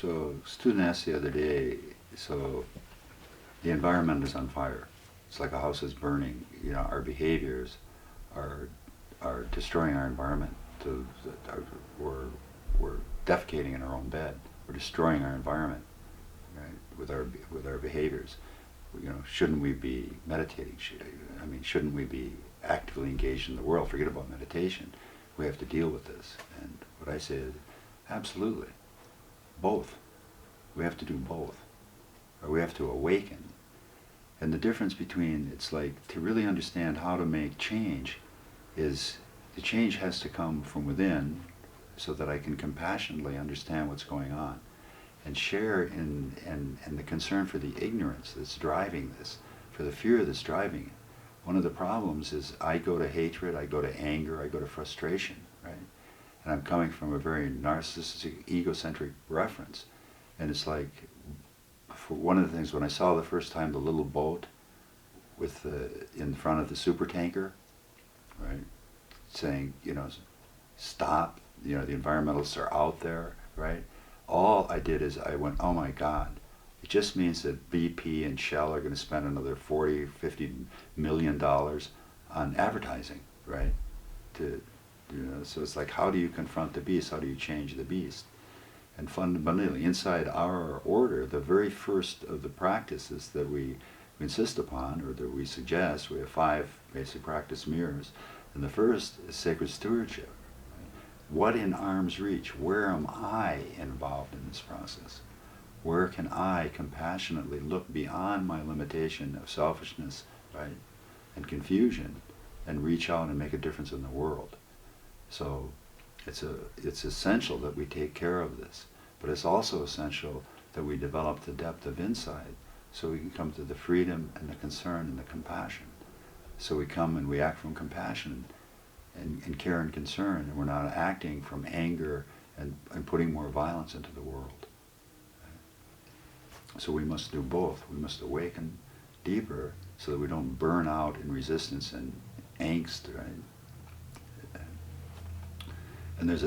So a student asked the other day, so the environment is on fire. It's like a house is burning. You know, our behaviors are destroying our environment. We're defecating in our own bed. We're destroying our environment, right? With our behaviors. You know, shouldn't we be meditating? Shouldn't we be actively engaged in the world? Forget about meditation. We have to deal with this. And what I say is, absolutely, both. We have to do both, or we have to awaken. And the difference between, it's like, to really understand how to make change is, the change has to come from within, so that I can compassionately understand what's going on and share in the concern for the ignorance that's driving this, for the fear that's driving it. One of the problems is I go to hatred, I go to anger, I go to frustration, right? And I'm coming from a very narcissistic, egocentric reference. And it's like, for one of the things, when I saw the first time the little boat with in front of the super tanker, right, saying, you know, stop, you know, the environmentalists are out there, right? All I did is I went, oh my God, it just means that BP and Shell are going to spend another $40-50 million on advertising, right? So it's like, how do you confront the beast? How do you change the beast? And fundamentally, inside our order, the very first of the practices that we insist upon, or that we suggest, we have 5 basic practice mirrors, and the first is sacred stewardship. What in arm's reach? Where am I involved in this process? Where can I compassionately look beyond my limitation of selfishness, right, and confusion, and reach out and make a difference in the world? So it's essential that we take care of this, but it's also essential that we develop the depth of insight, so we can come to the freedom and the concern and the compassion. So we come and we act from compassion and care and concern, and we're not acting from anger and putting more violence into the world. So we must do both. We must awaken deeper so that we don't burn out in resistance and angst, right? And it's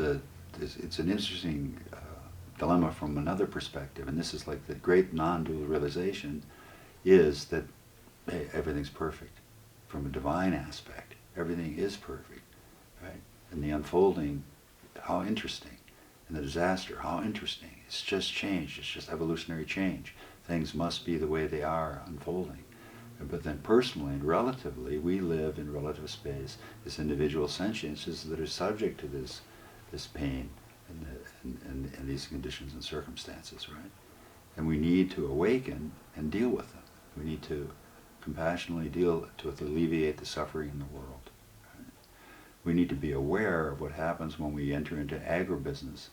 an interesting dilemma from another perspective, and this is like the great non-dual realization is that, hey, everything's perfect. From a divine aspect, everything is perfect. Right? And the unfolding, how interesting. And the disaster, how interesting. It's just change. It's just evolutionary change. Things must be the way they are unfolding. But then personally and relatively, we live in relative space as individual sentiences that are subject to this pain and these conditions and circumstances, right? And we need to awaken and deal with them. We need to compassionately deal to alleviate the suffering in the world. We need to be aware of what happens when we enter into agribusiness,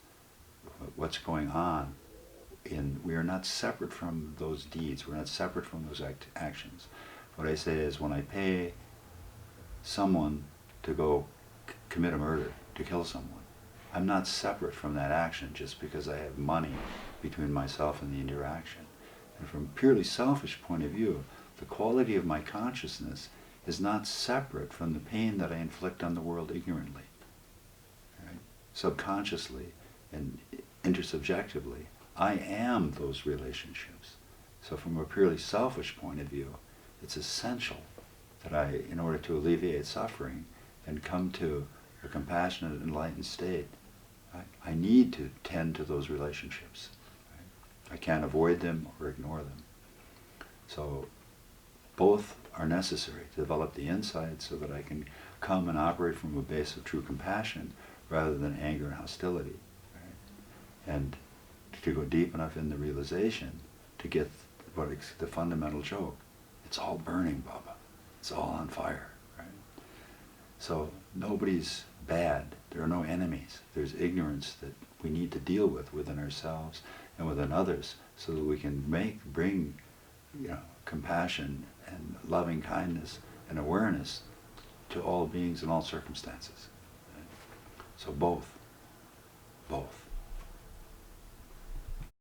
what's going on. We are not separate from those deeds. We're not separate from those actions. What I say is, when I pay someone to go commit a murder, to kill someone, I'm not separate from that action just because I have money between myself and the interaction. And from a purely selfish point of view, the quality of my consciousness is not separate from the pain that I inflict on the world ignorantly, right? Subconsciously and intersubjectively, I am those relationships. So from a purely selfish point of view, it's essential that I, in order to alleviate suffering and come to a compassionate, enlightened state, I need to tend to those relationships. Right? I can't avoid them or ignore them. So both are necessary to develop the insight so that I can come and operate from a base of true compassion rather than anger and hostility. Right? And to go deep enough in the realization to get the fundamental joke. It's all burning, Baba. It's all on fire. Right? So nobody's bad. There are no enemies. There's ignorance that we need to deal with within ourselves and within others, so that we can bring compassion and loving kindness and awareness to all beings in all circumstances. Right? So both.